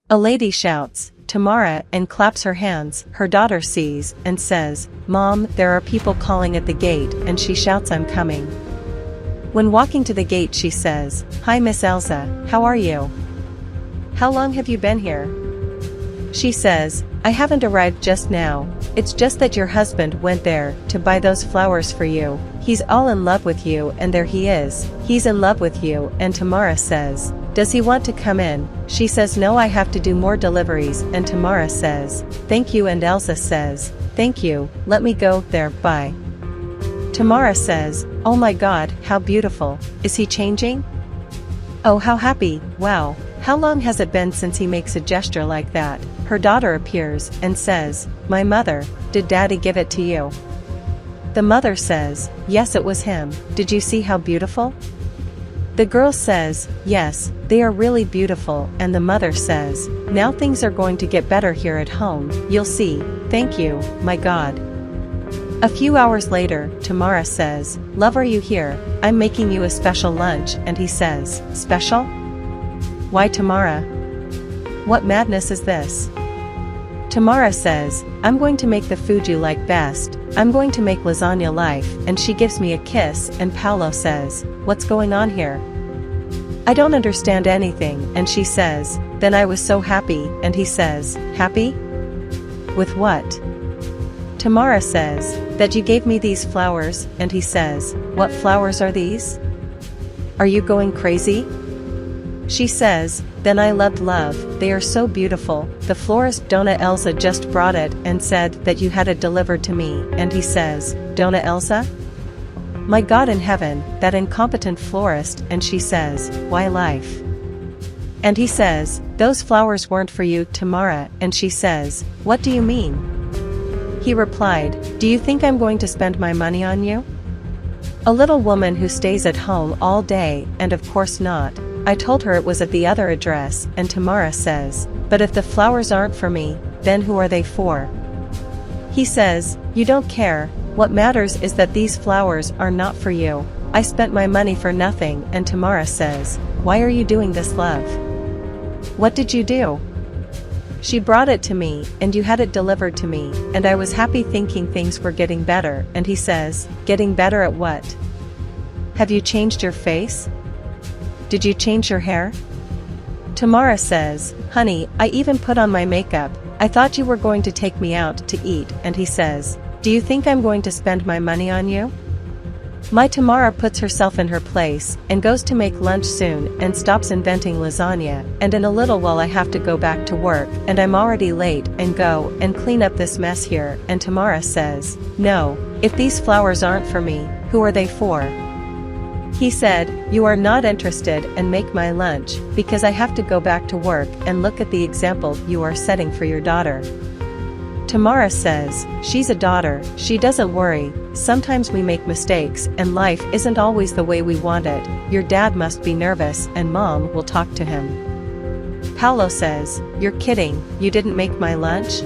A lady shouts, "Tamara," and claps her hands. Her daughter sees, and says, "Mom, there are people calling at the gate," and she shouts, "I'm coming." When walking to the gate she says, "Hi Miss Elsa, how are you? How long have you been here?" She says, "I haven't arrived just now, it's just that your husband went there to buy those flowers for you. He's all in love with you and there he is, he's in love with you." And Tamara says, "Does he want to come in?" She says, "No, I have to do more deliveries," and Tamara says, "Thank you," and Elsa says, "Thank you, let me go there, bye." Tamara says, "Oh my God, how beautiful, is he changing? Oh how happy, wow, how long has it been since he makes a gesture like that?" Her daughter appears and says, "My mother, did Daddy give it to you?" The mother says, "Yes, it was him, did you see how beautiful?" The girl says, "Yes, they are really beautiful," and the mother says, "Now things are going to get better here at home, you'll see, thank you, my God." A few hours later, Tamara says, "Love, are you here? I'm making you a special lunch," and he says, "Special? Why Tamara? What madness is this?" Tamara says, "I'm going to make the food you like best, I'm going to make lasagna life," and she gives me a kiss, and Paolo says, "What's going on here? I don't understand anything," and she says, "Then I was so happy," and he says, "Happy? With what?" Tamara says, "That you gave me these flowers," and he says, "What flowers are these? Are you going crazy?" She says, "Then I loved love, they are so beautiful, the florist Donna Elsa just brought it and said that you had it delivered to me," and he says, "Donna Elsa? My God in heaven, that incompetent florist," and she says, "Why life?" And he says, "Those flowers weren't for you, Tamara," and she says, "What do you mean?" He replied, "Do you think I'm going to spend my money on you? A little woman who stays at home all day, and of course not. I told her it was at the other address," and Tamara says, "But if the flowers aren't for me, then who are they for?" He says, "You don't care, what matters is that these flowers are not for you. I spent my money for nothing," and Tamara says, "Why are you doing this, love? What did you do? She brought it to me, and you had it delivered to me, and I was happy thinking things were getting better," and he says, "Getting better at what? Have you changed your face? Did you change your hair?" Tamara says, "Honey, I even put on my makeup, I thought you were going to take me out to eat," and he says, "Do you think I'm going to spend my money on you?" My Tamara puts herself in her place, and goes to make lunch soon, and stops inventing lasagna, and in a little while I have to go back to work, and I'm already late, and go and clean up this mess here, and Tamara says, "No, if these flowers aren't for me, who are they for?" He said, "You are not interested, and make my lunch, because I have to go back to work, and look at the example you are setting for your daughter." Tamara says, "She's a daughter, she doesn't worry, sometimes we make mistakes, and life isn't always the way we want it, your dad must be nervous, and Mom will talk to him." Paolo says, "You're kidding, you didn't make my lunch?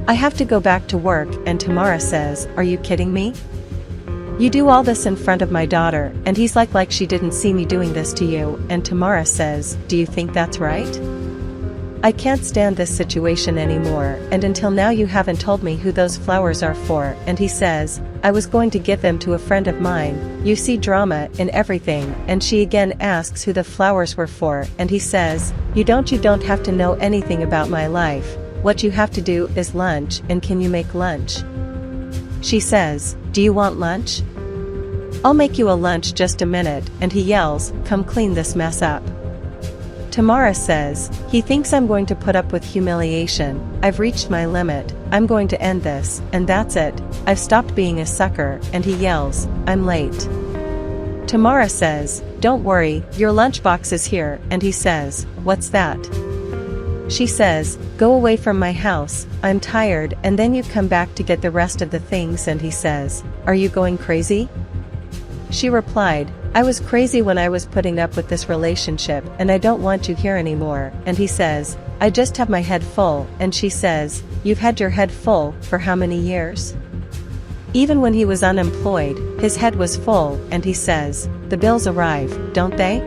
I have to go back to work," and Tamara says, "Are you kidding me? You do all this in front of my daughter," and he's like she didn't see me doing this to you, and Tamara says, "Do you think that's right? I can't stand this situation anymore, and until now you haven't told me who those flowers are for," and he says, "I was going to give them to a friend of mine, you see drama in everything," and she again asks who the flowers were for, and he says, you don't have to know anything about my life, what you have to do is lunch, and can you make lunch?" She says, "Do you want lunch? I'll make you a lunch just a minute," and he yells, "Come clean this mess up." Tamara says, "He thinks I'm going to put up with humiliation, I've reached my limit, I'm going to end this, and that's it, I've stopped being a sucker," and he yells, "I'm late." Tamara says, "Don't worry, your lunchbox is here," and he says, "What's that?" She says, "Go away from my house, I'm tired, and then you come back to get the rest of the things," and he says, "Are you going crazy?" She replied, "I was crazy when I was putting up with this relationship, and I don't want you here anymore," and he says, "I just have my head full," and she says, "You've had your head full, for how many years?" Even when he was unemployed, his head was full, and he says, "The bills arrive, don't they?"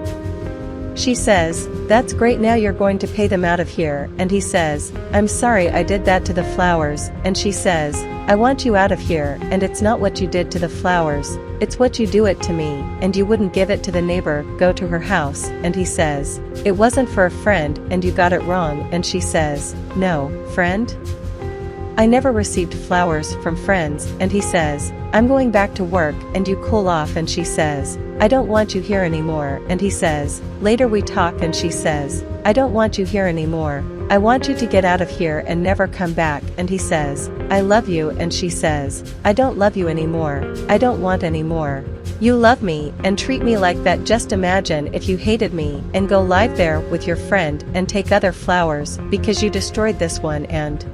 She says, "That's great, now you're going to pay them out of here," and he says, "I'm sorry I did that to the flowers," and she says, "I want you out of here, and it's not what you did to the flowers, it's what you do it to me, and you wouldn't give it to the neighbor, go to her house," and he says, "It wasn't for a friend and you got it wrong," and she says, "No, friend? I never received flowers from friends," and he says, "I'm going back to work and you cool off," and she says, "I don't want you here anymore," and he says, "Later we talk," and she says, "I don't want you here anymore, I want you to get out of here and never come back," and he says, "I love you," and she says, "I don't love you anymore, I don't want any more. You love me and treat me like that, just imagine if you hated me and go live there with your friend and take other flowers because you destroyed this one," and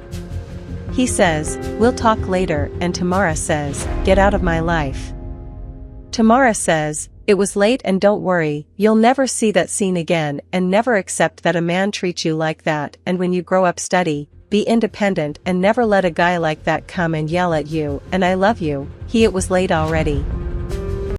he says, "We'll talk later," and Tamara says, "Get out of my life." Tamara says, "It was late and don't worry, you'll never see that scene again, and never accept that a man treats you like that, and when you grow up study, be independent and never let a guy like that come and yell at you, and I love you." It was late already.